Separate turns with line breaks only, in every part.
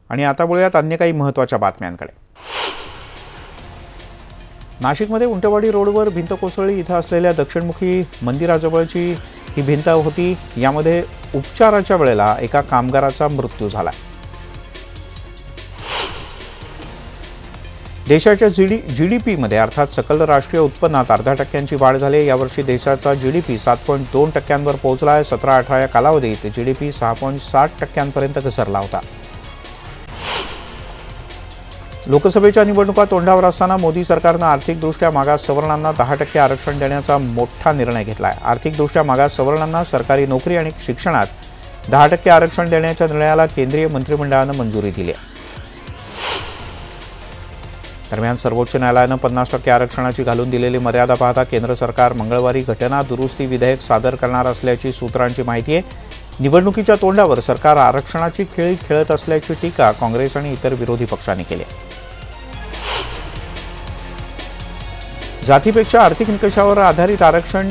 आणि आता बोलूयात अन्य काही महत्त्वाच्या बातम्यांकडे। नाशिकमध्ये उंटवाडी रोडवर भिंत कोसळली। इथं असलेल्या दक्षिणमुखी मंदिराजवळची ही भिंत होती। यामध्ये उपचाराच्या वेळेला एका कामगाराचा मृत्यू झाला। देशाच्या जीडीपीमध्ये अर्थात सकल राष्ट्रीय उत्पन्नात 0.5% वाढ झाली। यावर्षी देशाचा जीडीपी 7.2% पोहोचला आहे। 17-18 या कालावधीत जीडीपी 6.60% घसरला होता। लोकसभेच्या निवडणुका तोंडावर असताना मोदी सरकारनं आर्थिकदृष्ट्या मागास सवर्णांना 10% आरक्षण देण्याचा मोठा निर्णय घेतला आहे। आर्थिकदृष्ट्या मागास सवर्णांना सरकारी नोकरी आणि शिक्षणात 10% आरक्षण देण्याच्या निर्णयाला केंद्रीय मंत्रिमंडळानं मंजुरी दिली आहे। दरम्यान सर्वोच्च न्यायालयानं 50% आरक्षणाची घालून दिलेली मर्यादा पाहता केंद्र सरकार मंगळवारी घटना दुरुस्ती विधेयक सादर करणार असल्याची सूत्रांची माहिती आहे। निवडणुकीच्या तोंडावर सरकार आरक्षणाची खेळी खेळत असल्याची टीका काँग्रेस आणि इतर विरोधी पक्षांनी केली आहे। जातीपेक्षा आर्थिक निकषावर आधारित आरक्षण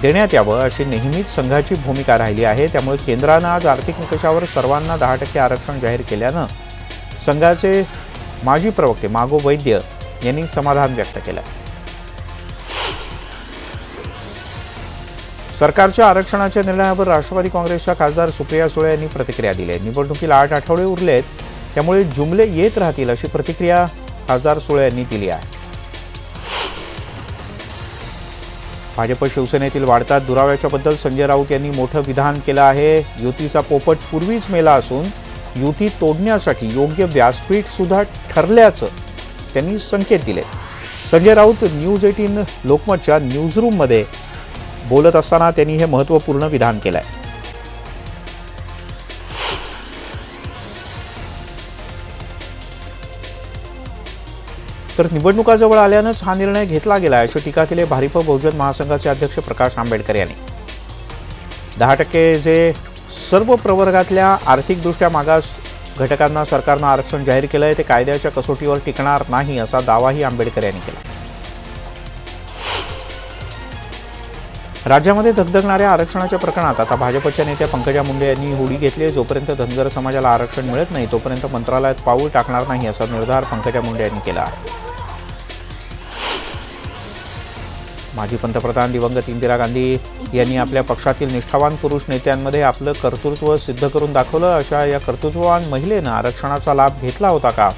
देण्यात यावं अशी नेहमीच संघाची भूमिका राहिली आहे। त्यामुळे केंद्रानं आज आर्थिक निकषावर सर्वांना 10% आरक्षण जाहीर केल्यानं संघाचे माजी प्रवक्ते मागो वैद्य यांनी समाधान व्यक्त केलं। सरकारच्या आरक्षणाच्या निर्णयावर राष्ट्रवादी काँग्रेसच्या खासदार सुप्रिया सुळे यांनी प्रतिक्रिया दिली आहे। निवडणुकीला 8 आठवडे उरलेत, त्यामुळे जुमले येत राहतील अशी प्रतिक्रिया खासदार सुळे यांनी दिली आहे। भाजप शिवसेनेतील वाढत्या दुराव्याच्याबद्दल संजय राऊत यांनी मोठं विधान केलं आहे। युतीचा पोपट पूर्वीच मेला असून युती तोडण्यासाठी योग्य व्यासपीठ सुद्धा ठरल्याचं त्यांनी संकेत दिले। संजय राऊत न्यूज 18 लोकमतच्या न्यूजरूममध्ये बोलत असताना त्यांनी हे महत्त्वपूर्ण विधान केलंय। तर निवडणुका जवळ आल्यानंच हा निर्णय घेतला गेला अशी टीका केली भारिप बहुजन महासंघाचे अध्यक्ष प्रकाश आंबेडकर यांनी। 10% जे सर्व प्रवर्गातल्या आर्थिकदृष्ट्या मागास घटकांना सरकारनं आरक्षण जाहीर केलंय ते कायद्याच्या कसोटीवर टिकणार नाही असा दावाही आंबेडकर यांनी केला। राज्यामध्ये धगधगणाऱ्या आरक्षणाच्या प्रकरणात आता भाजपच्या नेत्या पंकजा मुंडे यांनी होडी घेतली। जोपर्यंत धनगर समाजाला आरक्षण मिळत नाही तोपर्यंत मंत्रालयात पाऊल टाकणार नाही असा निर्धार पंकजा मुंडे यांनी केला आहे। माजी पंतप्रधान दिवंगत इंदिरा गांधी यांनी आपल्या पक्षातील निष्ठावान पुरुष नेत्यांमध्ये आपलं कर्तृत्व सिद्ध करून दाखवलं। अशा या कर्तृत्ववान महिलेनं आरक्षणाचा लाभ घेतला होता का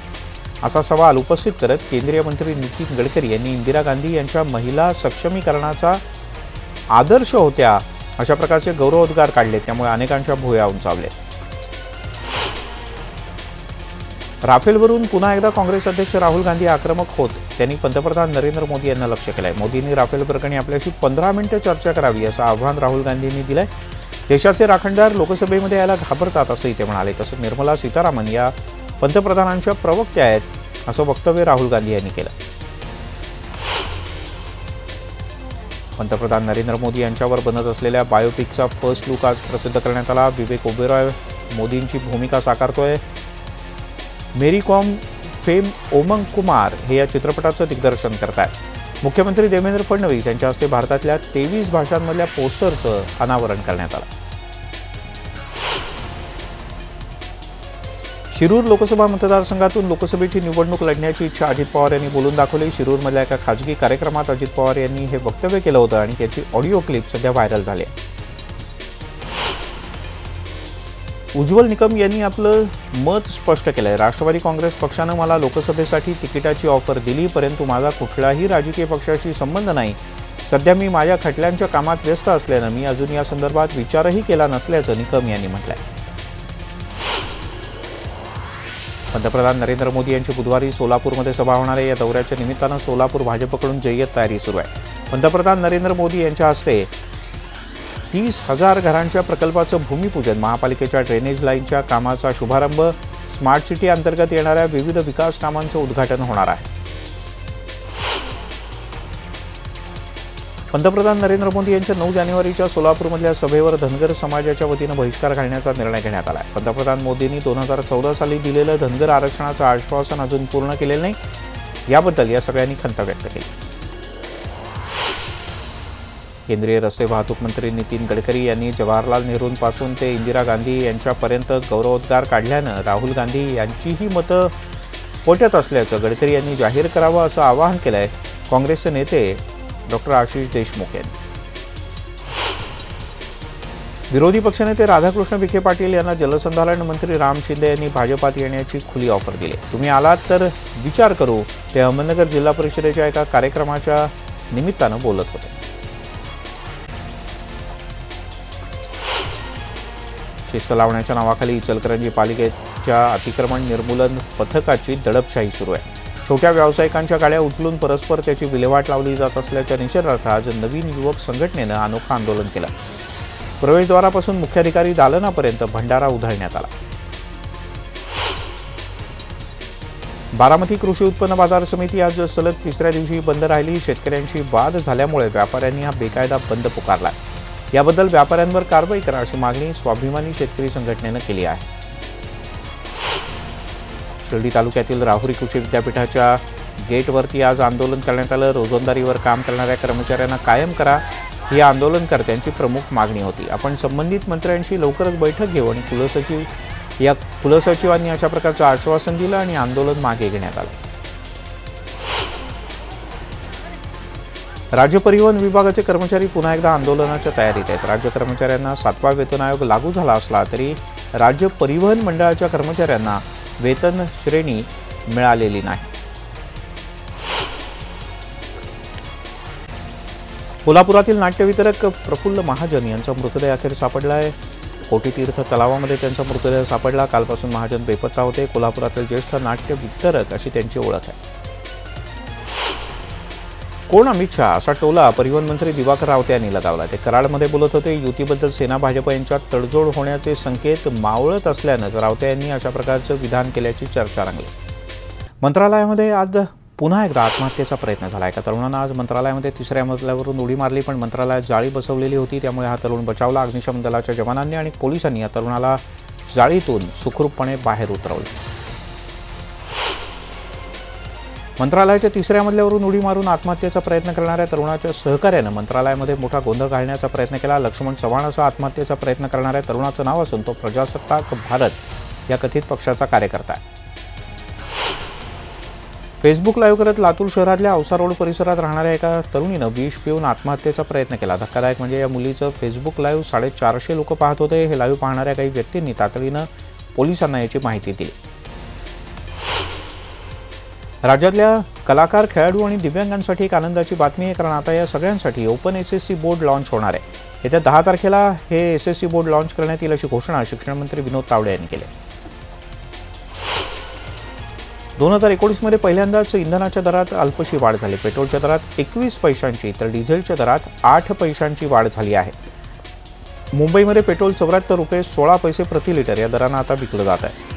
असा सवाल उपस्थित करत केंद्रीय मंत्री नितीन गडकरी यांनी इंदिरा गांधी यांच्या महिला सक्षमीकरणाचा आदर्श होत्या अशा प्रकारचे गौरवोद्गार काढले। त्यामुळे अनेकांच्या भुवया उंचावले। राफेलवरून पुन्हा एकदा काँग्रेस अध्यक्ष राहुल गांधी आक्रमक होत त्यांनी पंतप्रधान नरेंद्र मोदी यांना लक्ष्य केलंय। मोदींनी राफेल प्रकरणी आपल्याशी 15 मिनिटं चर्चा करावी असं आव्हान राहुल गांधींनी दिलंय। देशाचे राखणदार लोकसभेमध्ये यायला घाबरतात असंही ते म्हणाले। तसंच निर्मला सीतारामन या पंतप्रधानांच्या प्रवक्त्या आहेत असं वक्तव्य राहुल गांधी यांनी केलं। पंतप्रधान नरेंद्र मोदी यांच्यावर बनत असलेल्या बायोपिकचा फर्स्ट लुक आज प्रसिद्ध करण्यात आला। विवेक ओबेरॉय मोदींची भूमिका साकारतोय। मेरी कॉम फेम ओमंग कुमार हे या चित्रपटाचं दिग्दर्शन करतात। मुख्यमंत्री देवेंद्र फडणवीस यांच्या हस्ते भारतातल्या 23 भाषांमधल्या पोस्टरचं अनावरण करण्यात आलं। शिरूर लोकसभा मतदारसंघातून लोकसभेची निवडणूक लढण्याची इच्छा अजित पवार यांनी बोलून दाखवली। शिरूरमधल्या एका खाजगी कार्यक्रमात अजित पवार यांनी हे वक्तव्य केलं होतं आणि त्याची ऑडिओ क्लिप सध्या व्हायरल झाली आहे। उज्ज्वल निकम यांनी आपलं मत स्पष्ट केलंय। राष्ट्रवादी काँग्रेस पक्षानं मला लोकसभेसाठी तिकिटाची ऑफर दिली, परंतु माझा कुठल्याही राजकीय पक्षाशी संबंध नाही। सध्या मी माझ्या खटल्यांच्या कामात व्यस्त असल्यानं मी अजून या संदर्भात विचारही केला नसल्याचं निकम यांनी म्हटलंय। पंतप्रधान नरेंद्र मोदी यांची बुधवारी सोलापूरमध्ये सभा होणार आहे। या दौऱ्याच्या निमित्तानं सोलापूर भाजपकडून जय्यत तयारी सुरू आहे। पंतप्रधान नरेंद्र मोदी यांच्या हस्ते 30,000 घरांच्या प्रकल्पाचं भूमिपूजन, महापालिकेच्या ड्रेनेज लाईनच्या कामाचा शुभारंभ, स्मार्ट सिटी अंतर्गत येणाऱ्या विविध विकास कामांचं उद्घाटन होणार आहे। पंतप्रधान नरेंद्र मोदी यांच्या 9 जानेवारीच्या सोलापूरमधल्या सभेवर धनगर समाजाच्या वतीनं बहिष्कार घालण्याचा निर्णय घेण्यात आला आहे। पंतप्रधान मोदींनी 2014 साली दिलेलं धनगर आरक्षणाचं आश्वासन अजून पूर्ण केलेलं नाही। याबद्दल या सगळ्यांनी खंत व्यक्त केली। केंद्रीय रस्ते वाहतूक मंत्री नितीन गडकरी यांनी जवाहरलाल नेहरूंपासून ते इंदिरा गांधी यांच्यापर्यंत गौरवोद्गार काढल्यानं राहुल गांधी यांचीही मतं पटत असल्याचं गडकरी यांनी जाहीर करावं असं आवाहन केलं आहे काँग्रेसचे नेते डॉक्टर आशिष देशमुख यांनी. विरोधी पक्षनेते राधाकृष्ण विखे पाटील यांना जलसंधारण मंत्री राम शिंदे यांनी भाजपात येण्याची खुली ऑफर दिली. तुम्ही आलात तर विचार करू, ते अहमदनगर जिल्हा परिषदेच्या एका कार्यक्रमाच्या निमित्तानं बोलत होते. शिस्त लावण्याच्या नावाखाली इचलकरंजी पालिकेच्या अतिक्रमण निर्मूलन पथकाची दडपशाही सुरू आहे. छोट्या व्यावसायिकांच्या गाड्या उचलून परस्पर त्याची विल्हेवाट लावली जात असल्याच्या निषेधार्थ आज नवीन युवक संघटनेनं अनोखं आंदोलन केलं. प्रवेशद्वारापासून मुख्याधिकारी दालनापर्यंत भंडारा उधळण्यात आला. बारामती कृषी उत्पन्न बाजार समिती आज सलग तिसऱ्या दिवशी बंद राहिली. शेतकऱ्यांशी वाद झाल्यामुळे व्यापाऱ्यांनी हा बेकायदा बंद पुकारला. याबद्दल व्यापाऱ्यांवर कारवाई करा अशी मागणी स्वाभिमानी शेतकरी संघटनेनं केली आहे. शिर्डी तालुक्यातील राहुरी कृषी विद्यापीठाच्या गेटवरती आज आंदोलन करण्यात आलं. रोजंदारीवर काम करणाऱ्या कर्मचाऱ्यांना कायम करा ही आंदोलनकर्त्यांची प्रमुख मागणी होती. आपण संबंधित मंत्र्यांशी लवकरच बैठक घेऊ आणि कुलसचिवांनी अशा प्रकारचं आश्वासन दिलं आणि आंदोलन मागे घेण्यात आलं. राज्य परिवहन विभागाचे कर्मचारी पुन्हा एकदा आंदोलनाच्या तयारीत आहेत. राज्य कर्मचाऱ्यांना 7वा वेतन आयोग लागू झाला असला तरी राज्य परिवहन मंडळाच्या कर्मचाऱ्यांना वेतन श्रेणी मिळालेली नाही. कोल्हापुरातील नाट्यवितरक प्रफुल्ल महाजन यांचा मृतदेह अखेर सापडला आहे. कोटीतीर्थ तलावामध्ये त्यांचा मृतदेह सापडला. कालपासून महाजन बेपत्ता होते. कोल्हापुरातील ज्येष्ठ नाट्यवितरक अशी त्यांची ओळख आहे. कोण अमित शहा असा टोला परिवहन मंत्री दिवाकर रावते यांनी लगावला. ते कराडमध्ये बोलत होते. युतीबद्दल सेना भाजप यांच्यात तडजोड होण्याचे संकेत मावळत असल्यानं रावते यांनी अशा प्रकारचं विधान केल्याची चर्चा रंगली. मंत्रालयामध्ये आज पुन्हा एकदा आत्महत्येचा प्रयत्न झाला. एका तरुणानं आज मंत्रालयामध्ये 3ऱ्या मजल्यावरून उडी मारली, पण मंत्रालयात जाळी बसवलेली होती, त्यामुळे हा तरुण बचावला. अग्निशमन दलाच्या जवानांनी आणि पोलिसांनी या तरुणाला जाळीतून सुखरूपपणे बाहेर उतरवले. मंत्रालयाच्या 3ऱ्या मजल्यावरून उडी मारून आत्महत्येचा प्रयत्न करणाऱ्या तरुणाच्या सहकार्यानं मंत्रालयामध्ये मोठा गोंधळ घालण्याचा प्रयत्न केला. लक्ष्मण चव्हाण असा आत्महत्येचा प्रयत्न करणाऱ्या तरुणाचं नाव असून तो प्रजासत्ताक भारत या कथित पक्षाचा कार्यकर्ता आहे. फेसबुक लाईव्ह करत लातूर शहरातल्या औसा रोड परिसरात राहणाऱ्या एका तरुणीनं विष पिऊन आत्महत्येचा प्रयत्न केला. धक्कादायक म्हणजे या मुलीचं फेसबुक लाईव्ह 450 लोक पाहत होते. हे लाईव्ह पाहणाऱ्या काही व्यक्तींनी तातडीनं पोलिसांना याची माहिती दिली. राज्यातल्या कलाकार, खेळाडू आणि दिव्यांगांसाठी एक आनंदाची बातमी आहे, कारण आता या सगळ्यांसाठी ओपन एसएससी बोर्ड लॉन्च होणार आहे. येत्या 10 तारखेला हे एसएससी बोर्ड लॉन्च करण्यात येईल अशी घोषणा शिक्षण मंत्री विनोद तावडे यांनी केली. 2019 मध्ये पहिल्यांदाच इंधनाच्या दरात अल्पशी वाढ झाली. पेट्रोलच्या दरात 21 पैशांची तर डिझेलच्या दरात 8 पैशांची वाढ झाली आहे. मुंबईमध्ये पेट्रोल 74 रुपये 16 पैसे प्रति लिटर या दरानं आता विकलं जात आहे.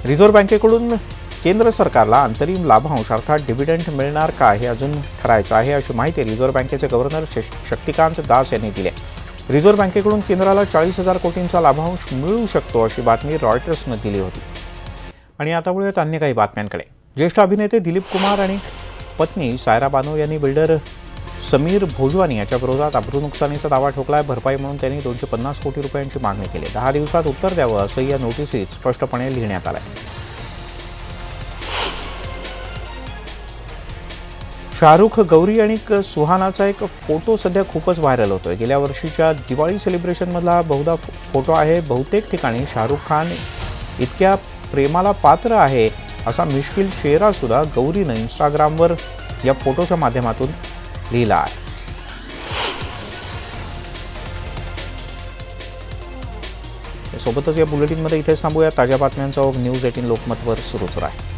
रिझर्व्ह बँकेकडून केंद्र सरकारला अंतरिम लाभांश अर्थात डिव्हिडंड मिळणार का हे अजून ठरायचं आहे, अशी माहिती रिझर्व्ह बँकेचे गव्हर्नर शक्तिकांत दास यांनी दिली आहे. रिझर्व्ह बँकेकडून केंद्राला 40,000 कोटींचा लाभांश मिळू शकतो अशी बातमी रॉयटर्सनं दिली होती. आणि आता वळूयात अन्य काही बातम्यांकडे. ज्येष्ठ अभिनेते दिलीप कुमार आणि पत्नी सायरा बानो यांनी बिल्डर समीर भोजवानी याच्या विरोधात अब्रू नुकसानीचा दावा ठोकलाय. भरपाई म्हणून त्यांनी 250 कोटी रुपयांची मागणी केली. 10 दिवसात उत्तर द्यावं असं या नोटिसीत स्पष्टपणे लिहिण्यात आलंय. शाहरुख, गौरी आणि सुहानाचा एक फोटो सध्या खूपच व्हायरल होतोय. गेल्या वर्षीच्या दिवाळी सेलिब्रेशनमधला बहुधा फोटो आहे. बहुतेक ठिकाणी शाहरुख खान इतक्या प्रेमाला पात्र आहे असा मिश्किल शेरा सुद्धा गौरीनं इंस्टाग्रामवर या फोटोच्या माध्यमातून लिहिला आहे. सोबतच या बुलेटिनमध्ये इथेच थांबूया. ताज्या बातम्यांचा न्यूज 18 लोकमतवर सुरूच राहील.